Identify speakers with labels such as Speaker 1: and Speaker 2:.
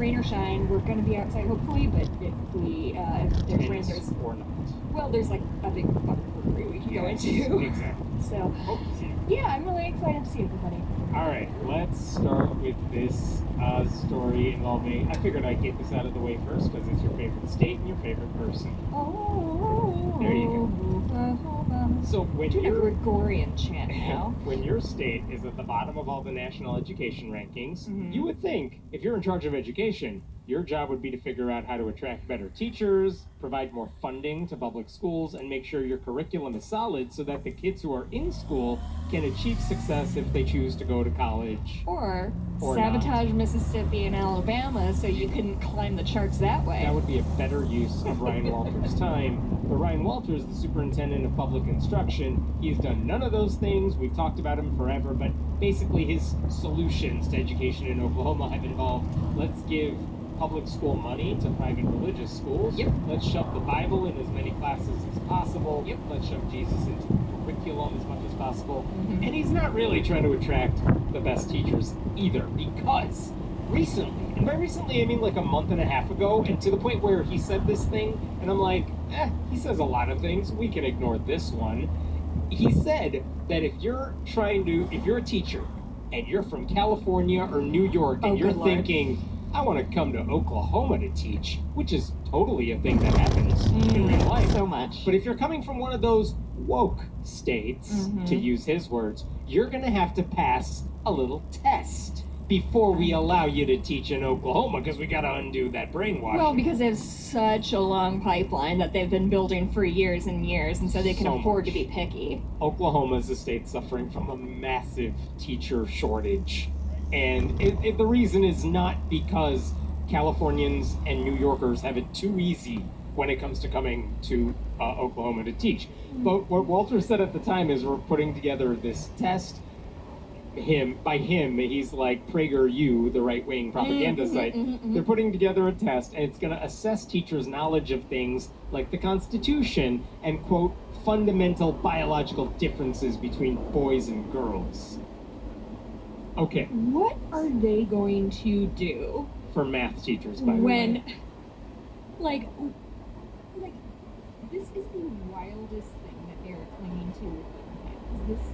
Speaker 1: rain or shine, we're going to be outside hopefully, but if there's rain,
Speaker 2: Tennis or not.
Speaker 1: well, there's like a big fucking brewery we can go into.
Speaker 2: Exactly.
Speaker 1: So,
Speaker 2: Hope to see you.
Speaker 1: yeah, I'm really excited to see everybody.
Speaker 2: All right, let's start with this story involving. I figured I'd get this out of the way first because it's your favorite state and your favorite person.
Speaker 1: Oh,
Speaker 2: There you go.
Speaker 1: Oklahoma.
Speaker 2: So when
Speaker 1: Do a
Speaker 2: your
Speaker 1: Gregorian chant now.
Speaker 2: when your state is at the bottom of all the national education rankings,
Speaker 1: Mhm.
Speaker 2: you would think if you're in charge of education, your job would be to figure out how to attract better teachers, provide more funding to public schools, and make sure your curriculum is solid so that the kids who are in school can achieve success if they choose to go to college.
Speaker 1: Or
Speaker 2: Or
Speaker 1: sabotage Mississippi and Alabama so you couldn't climb the charts that way.
Speaker 2: That would be a better use of Ryan Walters' time. But Ryan Walters, the superintendent of public instruction, he's done none of those things. We've talked about him forever, but basically his solutions to education in Oklahoma have involved, let's give public school money to private religious schools.
Speaker 1: Yep.
Speaker 2: Let's shove the Bible in as many classes as possible.
Speaker 1: Yep.
Speaker 2: Let's shove Jesus into the curriculum as much as possible.
Speaker 1: Mhm.
Speaker 2: And he's not really trying to attract the best teachers either, because recently, and by recently I mean like a month and a half ago, and to the point where he said this thing, and I'm like, he says a lot of things, we can ignore this one. He said that if you're a teacher, and you're from California or New York, and you're
Speaker 1: good Lord.
Speaker 2: thinking, I want to come to Oklahoma to teach, which is totally a thing that happens in real life.
Speaker 1: So much.
Speaker 2: But if you're coming from one of those woke states,
Speaker 1: Mhm.
Speaker 2: to use his words, you're going to have to pass a little test before we allow you to teach in Oklahoma, because we got to undo that brainwashing.
Speaker 1: Well, because they have such a long pipeline that they've been building for years and years, and so they can
Speaker 2: So
Speaker 1: afford
Speaker 2: much.
Speaker 1: to be picky.
Speaker 2: Oklahoma is a state suffering from a massive teacher shortage. And the reason is not because Californians and New Yorkers have it too easy when it comes to coming to Oklahoma to teach. But what Walter said at the time is we're putting together this test. By him, he's like PragerU, the right-wing propaganda site. They're putting together a test, and it's going to assess teachers' knowledge of things like the Constitution and, quote, fundamental biological differences between boys and girls. Okay,
Speaker 1: What are they going to do
Speaker 2: for math teachers, by the way.
Speaker 1: when, like, this is the wildest thing that they're clinging to with their hands. This